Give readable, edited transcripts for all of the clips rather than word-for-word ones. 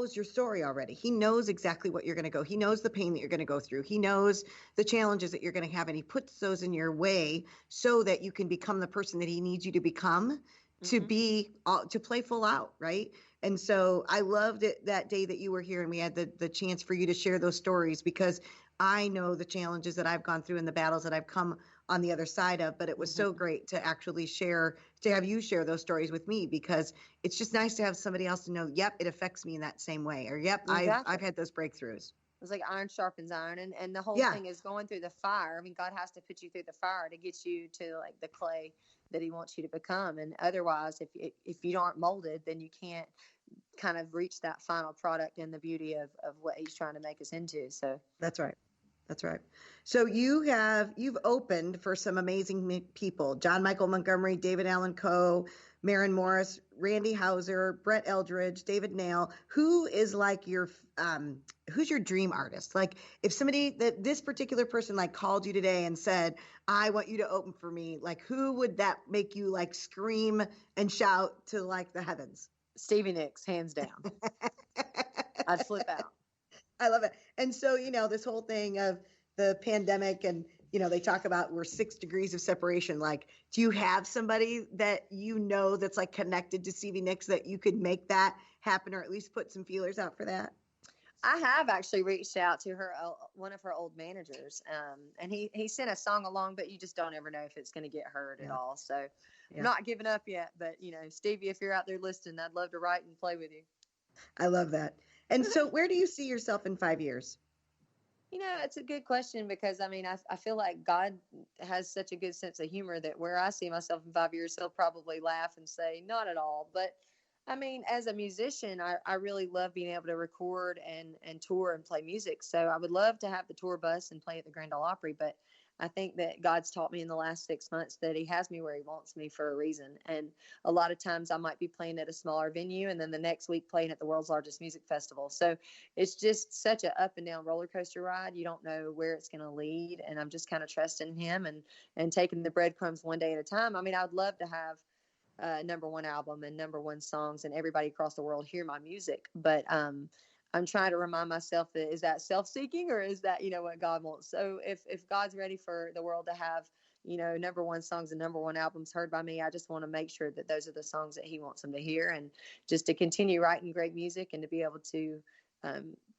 knows your story already. He knows exactly what you're going to go. He knows the pain that you're going to go through. He knows the challenges that you're going to have, and he puts those in your way so that you can become the person that he needs you to become to Hmm. be to play full out, right? And so I loved it that day that you were here and we had the chance for you to share those stories, because I know the challenges that I've gone through and the battles that I've come on the other side of, but it was so Hmm. great to actually share, to have you share those stories with me, because it's just nice to have somebody else to know, yep, it affects me in that same way, or yep, I've Exactly. had those breakthroughs. It's like iron sharpens iron, and the whole Yeah, thing is going through the fire. I mean, God has to put you through the fire to get you to like the clay that He wants you to become. And otherwise, if you aren't molded, then you can't kind of reach that final product and the beauty of what He's trying to make us into. So that's right. That's right. So you've opened for some amazing people: John Michael Montgomery, David Allan Coe, Maren Morris, Randy Houser, Brett Eldridge, David Nail. Who is like who's your dream artist? Like, if somebody, that this particular person like called you today and said, "I want you to open for me," like who would that make you like scream and shout to like the heavens? Stevie Nicks, hands down, I'd flip out. I love it. And so, this whole thing of the pandemic, and, they talk about we're 6 degrees of separation. Like, do you have somebody that that's like connected to Stevie Nicks that you could make that happen, or at least put some feelers out for that? I have actually reached out to her, one of her old managers, and he sent a song along, but you just don't ever know if it's going to get heard at Yeah. all. So, I'm Yeah. not giving up yet. But Stevie, if you're out there listening, I'd love to write and play with you. I love that. And so, where do you see yourself in 5 years? It's a good question because I mean, I feel like God has such a good sense of humor that where I see myself in 5 years, He'll probably laugh and say, not at all. But I mean, as a musician, I really love being able to record and tour and play music. So I would love to have the tour bus and play at the Grand Ole Opry. But I think that God's taught me in the last 6 months that He has me where He wants me for a reason. And a lot of times I might be playing at a smaller venue and then the next week playing at the world's largest music festival. So it's just such an up and down roller coaster ride. You don't know where it's going to lead. And I'm just kind of trusting Him and taking the breadcrumbs one day at a time. I mean, I would love to have number one album and number one songs and everybody across the world hear my music. But I'm trying to remind myself that is that self-seeking or is that, what God wants? So if God's ready for the world to have, number one songs and number one albums heard by me, I just want to make sure that those are the songs that He wants them to hear, and just to continue writing great music and to be able to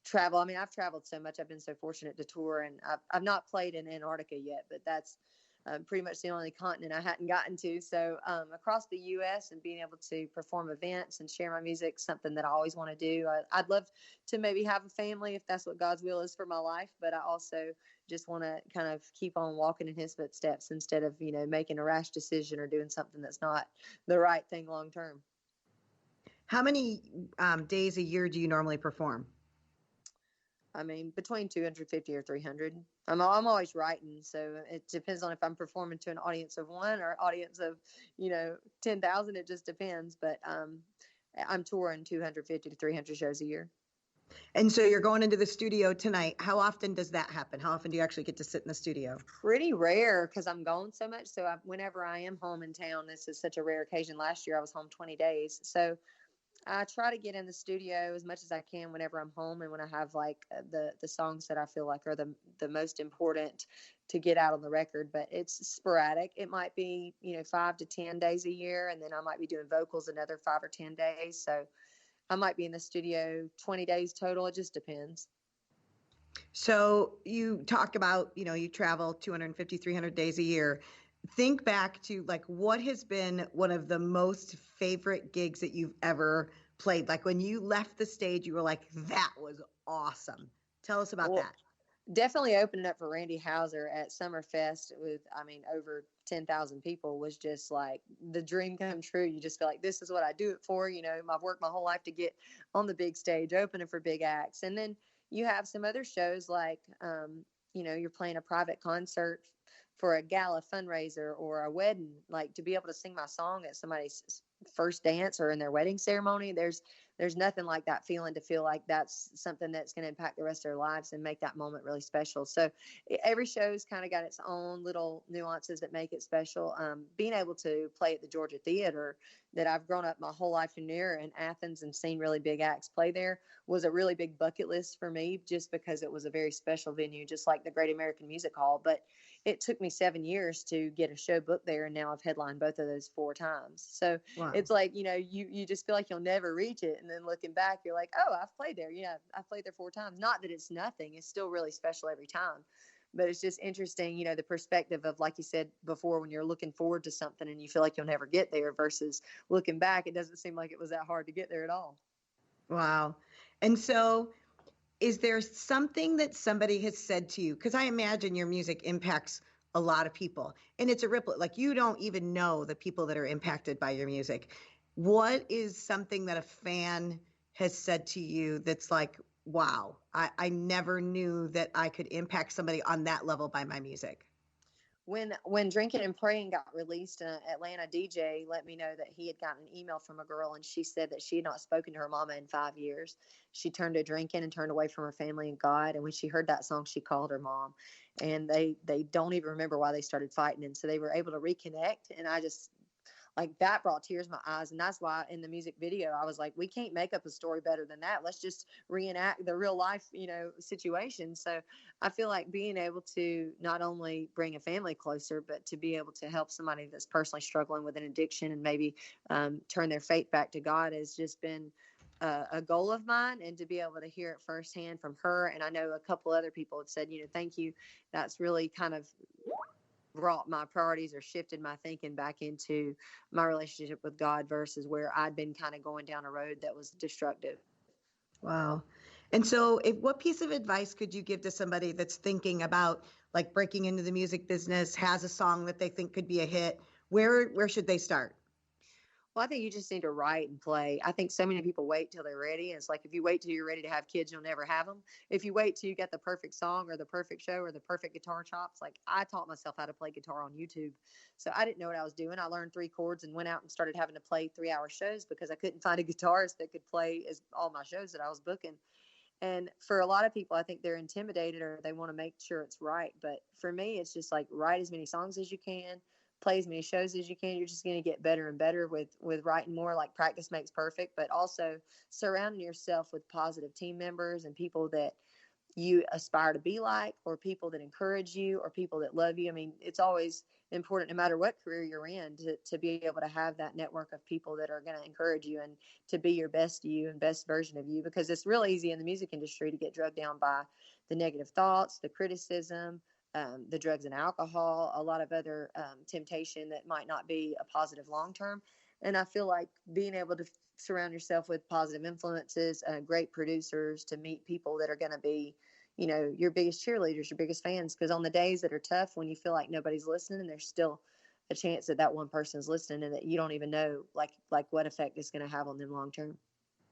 travel. I mean, I've traveled so much. I've been so fortunate to tour, and I've not played in Antarctica yet, but that's pretty much the only continent I hadn't gotten to. So across the U.S. and being able to perform events and share my music, something that I always want to do. I'd love to maybe have a family if that's what God's will is for my life, but I also just want to kind of keep on walking in His footsteps instead of, making a rash decision or doing something that's not the right thing long term. How many days a year do you normally perform? I mean, between 250 or 300. I'm always writing, so it depends on if I'm performing to an audience of one or audience of 10,000. It just depends, but I'm touring 250 to 300 shows a year. And so you're going into the studio tonight. How often does that happen? How often do you actually get to sit in the studio? Pretty rare because I'm gone so much. So whenever I am home in town, this is such a rare occasion. Last year I was home 20 days, so I try to get in the studio as much as I can whenever I'm home and when I have like the songs that I feel like are the most important to get out on the record. But it's sporadic. It might be 5 to 10 days a year, and then I might be doing vocals another 5 or 10 days. So I might be in the studio 20 days total. It just depends. So you talk about, you travel 250, 300 days a year. Think back to like what has been one of the most favorite gigs that you've ever played. Like when you left the stage, you were like, that was awesome. Tell us about Well, that. definitely opening up for Randy Houser at Summerfest with, I mean, over 10,000 people was just like the dream come true. You just feel like this is what I do it for. I've worked my whole life to get on the big stage, opening for big acts. And then you have some other shows like, you're playing a private concert for a gala fundraiser or a wedding, like to be able to sing my song at somebody's first dance or in their wedding ceremony. There's nothing like that feeling, to feel like that's something that's going to impact the rest of their lives and make that moment really special. So every show's kind of got its own little nuances that make it special. Being able to play at the Georgia Theater that I've grown up my whole life near in Athens and seen really big acts play there was a really big bucket list for me, just because it was a very special venue, just like the Great American Music Hall. But it took me 7 years to get a show booked there, and now I've headlined both of those 4 times. So Wow. it's like, you just feel like you'll never reach it, and then looking back, you're like, oh, I've played there. Yeah, I've played there 4 times. Not that it's nothing; it's still really special every time. But it's just interesting, the perspective of, like you said before, when you're looking forward to something and you feel like you'll never get there, versus looking back, it doesn't seem like it was that hard to get there at all. Wow. And so, is there something that somebody has said to you? Because I imagine your music impacts a lot of people, and it's a ripple. Like, you don't even know the people that are impacted by your music. What is something that a fan has said to you that's like, wow, I never knew that I could impact somebody on that level by my music? When Drinking and Praying got released, Atlanta DJ let me know that he had gotten an email from a girl, and she said that she had not spoken to her mama in 5 years. She turned to drinking and turned away from her family and God, and when she heard that song, she called her mom, and they don't even remember why they started fighting, and so they were able to reconnect. And I just, like, that brought tears to my eyes. And that's why in the music video I was like, we can't make up a story better than that. Let's just reenact the real life, situation. So I feel like being able to not only bring a family closer, but to be able to help somebody that's personally struggling with an addiction and maybe turn their faith back to God has just been a goal of mine. And to be able to hear it firsthand from her, and I know a couple other people had said, thank you, that's really kind of brought my priorities or shifted my thinking back into my relationship with God, versus where I'd been kind of going down a road that was destructive. Wow. And so, what piece of advice could you give to somebody that's thinking about, like, breaking into the music business, has a song that they think could be a hit? Where should they start? Well, I think you just need to write and play. I think so many people wait till they're ready. And it's like, if you wait till you're ready to have kids, you'll never have them. If you wait till you get the perfect song or the perfect show or the perfect guitar chops, like, I taught myself how to play guitar on YouTube. So I didn't know what I was doing. I learned 3 chords and went out and started having to play 3 hour shows because I couldn't find a guitarist that could play as all my shows that I was booking. And for a lot of people, I think they're intimidated or they want to make sure it's right. But for me, it's just like, write as many songs as you can, play as many shows as you can. You're just going to get better and better with writing more. Like, practice makes perfect, but also surrounding yourself with positive team members and people that you aspire to be like, or people that encourage you, or people that love you. I mean, it's always important, no matter what career you're in, to be able to have that network of people that are going to encourage you and to be your best you and best version of you, because it's real easy in the music industry to get drugged down by the negative thoughts, the criticism, the drugs and alcohol, a lot of other temptation that might not be a positive long term. And I feel like being able to surround yourself with positive influences, great producers, to meet people that are going to be, your biggest cheerleaders, your biggest fans. Because on the days that are tough, when you feel like nobody's listening, there's still a chance that that one person's listening, and that you don't even know, like what effect it's going to have on them long term.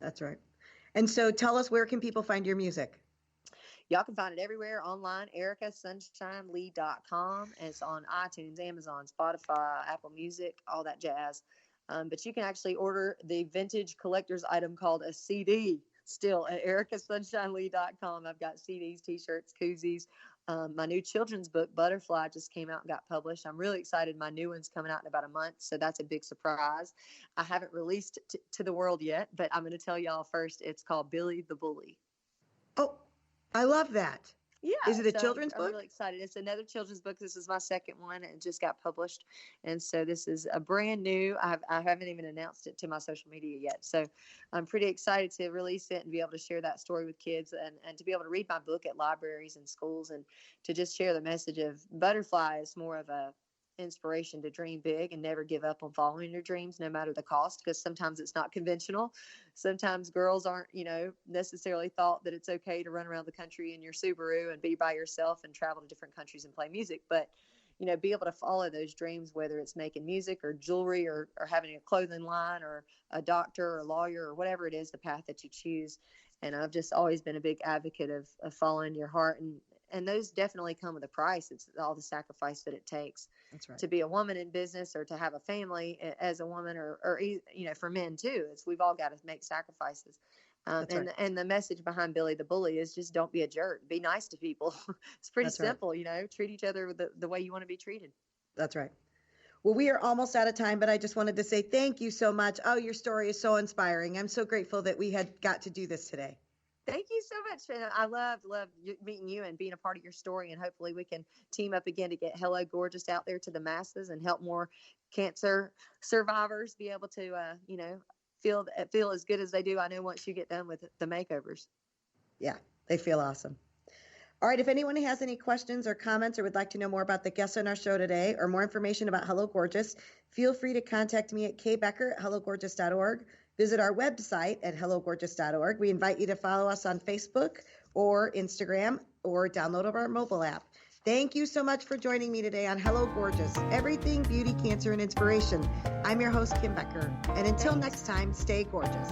That's right. And so, tell us, where can people find your music? Y'all can find it everywhere online, ericasunshine.lee.com. And it's on iTunes, Amazon, Spotify, Apple Music, all that jazz. But you can actually order the vintage collector's item called a CD still at ericasunshine.lee.com. I've got CDs, t-shirts, koozies. My new children's book, Butterfly, just came out and got published. I'm really excited. My new one's coming out in about a month, so that's a big surprise. I haven't released it to the world yet, but I'm going to tell y'all first. It's called Billy the Bully. Oh, I love that. Yeah, Is it a so children's I'm book? really excited. It's another children's book. This is my second one, and it just got published. And so this is a brand new. I haven't even announced it to my social media yet. So I'm pretty excited to release it and be able to share that story with kids, and to be able to read my book at libraries and schools, and to just share the message of Butterfly is more of a inspiration to dream big and never give up on following your dreams, no matter the cost, because sometimes it's not conventional. Sometimes girls aren't, necessarily thought that it's okay to run around the country in your Subaru and be by yourself and travel to different countries and play music. But, be able to follow those dreams, whether it's making music or jewelry, or having a clothing line or a doctor or a lawyer or whatever it is, the path that you choose. And I've just always been a big advocate of following your heart. And those definitely come with a price. It's all the sacrifice that it takes. That's right. To be a woman in business, or to have a family as a woman, or for men too. We've all got to make sacrifices. That's right. And the message behind Billy the Bully is just don't be a jerk. Be nice to people. It's pretty That's right. simple, treat each other the way you want to be treated. That's right. Well, we are almost out of time, but I just wanted to say thank you so much. Oh, your story is so inspiring. I'm so grateful that we had got to do this today. Thank you so much. I loved meeting you and being a part of your story. And hopefully we can team up again to get Hello Gorgeous out there to the masses and help more cancer survivors be able to, feel as good as they do. I know once you get done with the makeovers. Yeah, they feel awesome. All right, if anyone has any questions or comments or would like to know more about the guests on our show today or more information about Hello Gorgeous, feel free to contact me at kbecker@hellogorgeous.org. Visit our website at hellogorgeous.org. We invite you to follow us on Facebook or Instagram or download our mobile app. Thank you so much for joining me today on Hello Gorgeous, everything beauty, cancer, and inspiration. I'm your host, Kim Becker. And until next time, stay gorgeous.